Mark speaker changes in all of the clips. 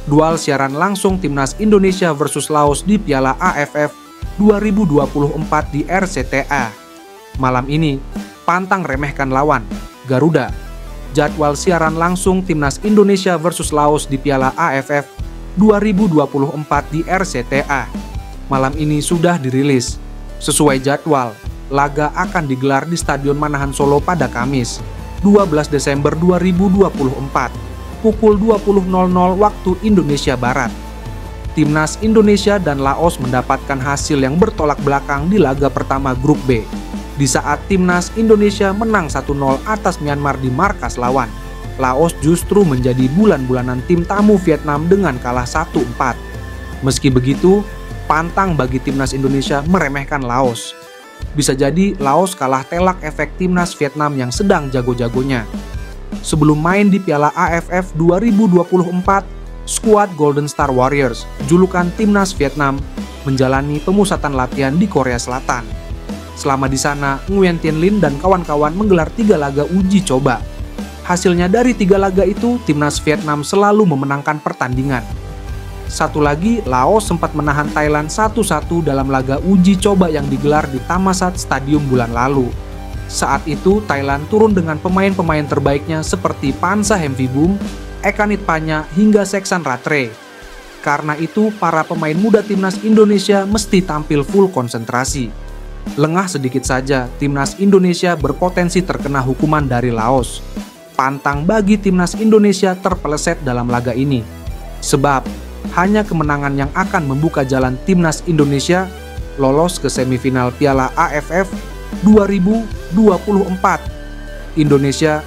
Speaker 1: dual siaran langsung Timnas Indonesia versus Laos di Piala AFF 2024 di RCTA. Malam ini, pantang remehkan lawan, Garuda. Jadwal siaran langsung Timnas Indonesia versus Laos di Piala AFF 2024 di RCTA. Malam ini sudah dirilis. Sesuai jadwal, laga akan digelar di Stadion Manahan Solo pada Kamis, 12 Desember 2024. Pukul 20.00 waktu Indonesia Barat. Timnas Indonesia dan Laos mendapatkan hasil yang bertolak belakang di laga pertama grup B. Di saat Timnas Indonesia menang 1-0 atas Myanmar di markas lawan, Laos justru menjadi bulan-bulanan tim tamu Vietnam dengan kalah 1-4. Meski begitu, pantang bagi Timnas Indonesia meremehkan Laos. Bisa jadi Laos kalah telak efek Timnas Vietnam yang sedang jago-jagonya. Sebelum main di Piala AFF 2024, skuad Golden Star Warriors, julukan Timnas Vietnam, menjalani pemusatan latihan di Korea Selatan. Selama di sana, Nguyen Tiên Linh dan kawan-kawan menggelar 3 laga uji coba. Hasilnya dari 3 laga itu, Timnas Vietnam selalu memenangkan pertandingan. Satu lagi, Laos sempat menahan Thailand 1-1 dalam laga uji coba yang digelar di Thammasat Stadium bulan lalu. Saat itu, Thailand turun dengan pemain-pemain terbaiknya seperti Pansa Hemviboom, Ekanit Panya, hingga Seksan Ratre. Karena itu, para pemain muda Timnas Indonesia mesti tampil full konsentrasi. Lengah sedikit saja, Timnas Indonesia berpotensi terkena hukuman dari Laos. Pantang bagi Timnas Indonesia terpeleset dalam laga ini. Sebab, hanya kemenangan yang akan membuka jalan Timnas Indonesia lolos ke semifinal Piala AFF 2024. Indonesia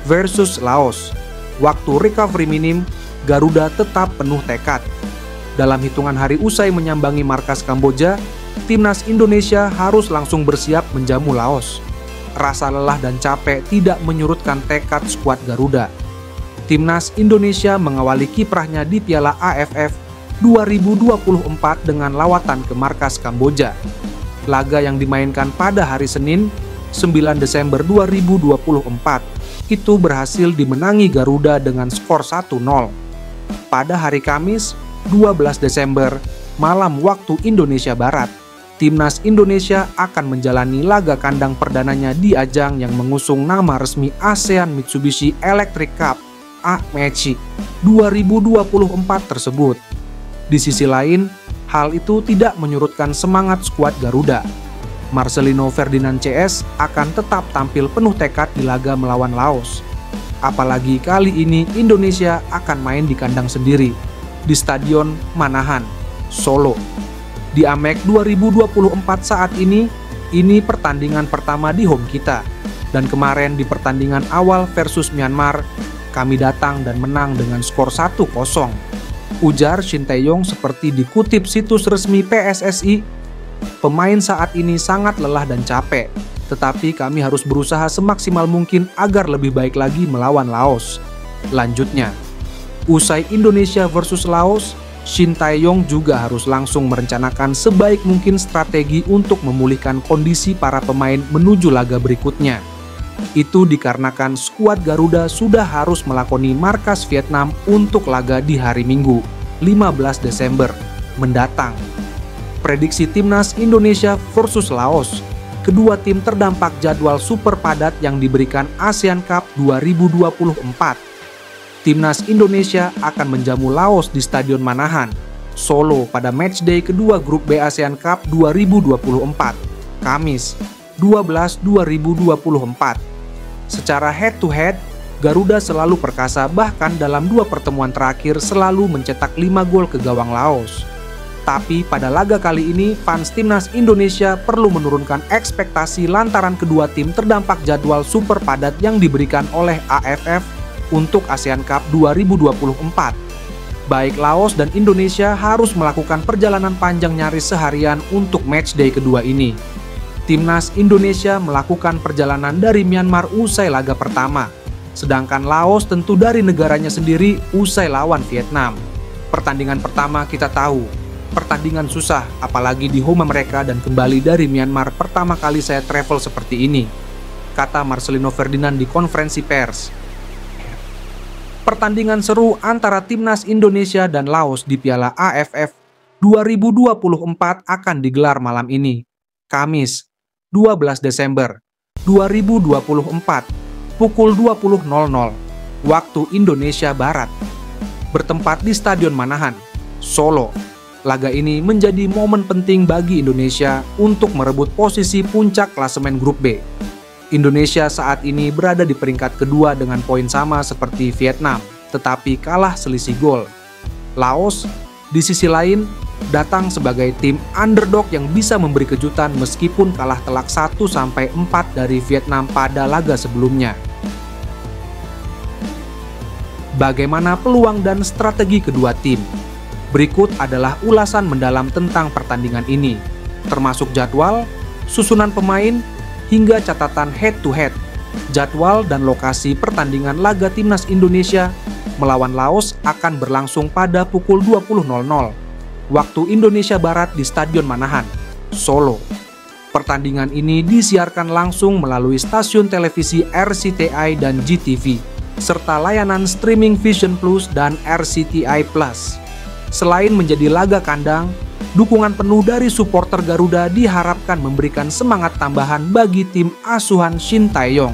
Speaker 1: versus Laos. Waktu recovery minim, Garuda tetap penuh tekad. Dalam hitungan hari usai menyambangi markas Kamboja, Timnas Indonesia harus langsung bersiap menjamu Laos. Rasa lelah dan capek tidak menyurutkan tekad skuad Garuda. Timnas Indonesia mengawali kiprahnya di Piala AFF 2024 dengan lawatan ke markas Kamboja. Laga yang dimainkan pada hari Senin, 9 Desember 2024, itu berhasil dimenangi Garuda dengan skor 1-0. Pada hari Kamis, 12 Desember, malam waktu Indonesia Barat, Timnas Indonesia akan menjalani laga kandang perdananya di ajang yang mengusung nama resmi ASEAN Mitsubishi Electric Cup (AMECI) 2024 tersebut. Di sisi lain, hal itu tidak menyurutkan semangat skuad Garuda. Marcelino Ferdinand CS akan tetap tampil penuh tekad di laga melawan Laos. Apalagi kali ini Indonesia akan main di kandang sendiri, di Stadion Manahan, Solo. Di AMEC 2024 saat ini pertandingan pertama di home kita. Dan kemarin di pertandingan awal versus Myanmar, kami datang dan menang dengan skor 1-0. Ujar Shin Tae-yong seperti dikutip situs resmi PSSI, pemain saat ini sangat lelah dan capek, tetapi kami harus berusaha semaksimal mungkin agar lebih baik lagi melawan Laos. Lanjutnya, usai Indonesia versus Laos, Shin Tae-yong juga harus langsung merencanakan sebaik mungkin strategi untuk memulihkan kondisi para pemain menuju laga berikutnya. Itu dikarenakan skuad Garuda sudah harus melakoni markas Vietnam untuk laga di hari Minggu, 15 Desember mendatang. Prediksi Timnas Indonesia versus Laos. Kedua tim terdampak jadwal super padat yang diberikan ASEAN Cup 2024. Timnas Indonesia akan menjamu Laos di Stadion Manahan, Solo pada matchday kedua grup B ASEAN Cup 2024, Kamis, 12/2024. Secara head-to-head, Garuda selalu perkasa, bahkan dalam 2 pertemuan terakhir selalu mencetak 5 gol ke gawang Laos. Tapi pada laga kali ini, fans Timnas Indonesia perlu menurunkan ekspektasi lantaran kedua tim terdampak jadwal super padat yang diberikan oleh AFF untuk ASEAN Cup 2024. Baik Laos dan Indonesia harus melakukan perjalanan panjang nyaris seharian untuk matchday kedua ini. Timnas Indonesia melakukan perjalanan dari Myanmar usai laga pertama, sedangkan Laos tentu dari negaranya sendiri usai lawan Vietnam. Pertandingan pertama kita tahu, pertandingan susah, apalagi di home mereka dan kembali dari Myanmar pertama kali saya travel seperti ini, kata Marcelino Ferdinand di konferensi pers. Pertandingan seru antara Timnas Indonesia dan Laos di Piala AFF 2024 akan digelar malam ini, Kamis, 12 Desember 2024, pukul 20.00, waktu Indonesia Barat. Bertempat di Stadion Manahan, Solo. Laga ini menjadi momen penting bagi Indonesia untuk merebut posisi puncak klasemen grup B. Indonesia saat ini berada di peringkat kedua dengan poin sama seperti Vietnam, tetapi kalah selisih gol. Laos, di sisi lain, datang sebagai tim underdog yang bisa memberi kejutan meskipun kalah telak 1-4 dari Vietnam pada laga sebelumnya. Bagaimana peluang dan strategi kedua tim? Berikut adalah ulasan mendalam tentang pertandingan ini, termasuk jadwal, susunan pemain, hingga catatan head-to-head, jadwal dan lokasi pertandingan laga Timnas Indonesia melawan Laos akan berlangsung pada pukul 20.00, waktu Indonesia Barat di Stadion Manahan, Solo. Pertandingan ini disiarkan langsung melalui stasiun televisi RCTI dan GTV, serta layanan streaming Vision Plus dan RCTI Plus. Selain menjadi laga kandang, dukungan penuh dari supporter Garuda diharapkan memberikan semangat tambahan bagi tim asuhan Shin Tae-yong.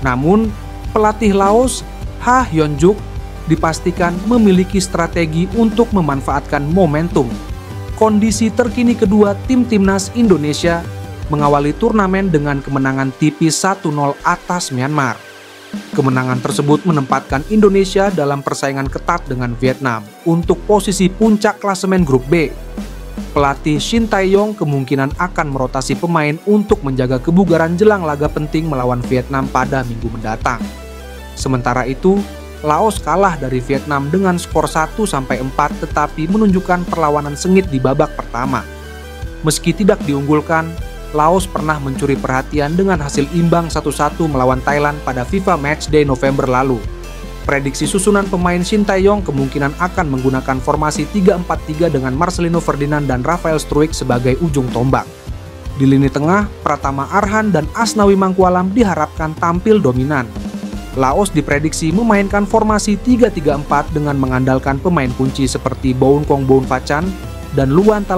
Speaker 1: Namun, pelatih Laos, Ha Hyun-juk, dipastikan memiliki strategi untuk memanfaatkan momentum. Kondisi terkini kedua tim Timnas Indonesia mengawali turnamen dengan kemenangan tipis 1-0 atas Myanmar. Kemenangan tersebut menempatkan Indonesia dalam persaingan ketat dengan Vietnam untuk posisi puncak klasemen grup B. Pelatih Shin Tae-yong kemungkinan akan merotasi pemain untuk menjaga kebugaran jelang laga penting melawan Vietnam pada minggu mendatang. Sementara itu, Laos kalah dari Vietnam dengan skor 1-4 tetapi menunjukkan perlawanan sengit di babak pertama. Meski tidak diunggulkan, Laos pernah mencuri perhatian dengan hasil imbang 1-1 melawan Thailand pada FIFA Matchday November lalu. Prediksi susunan pemain Shin Tae-yong kemungkinan akan menggunakan formasi 3-4-3 dengan Marcelino Ferdinand dan Rafael Struijk sebagai ujung tombak. Di lini tengah, Pratama Arhan dan Asnawi Mangkualam diharapkan tampil dominan. Laos diprediksi memainkan formasi 3-3-4 dengan mengandalkan pemain kunci seperti Bounkong Bounfachan dan Luan Tala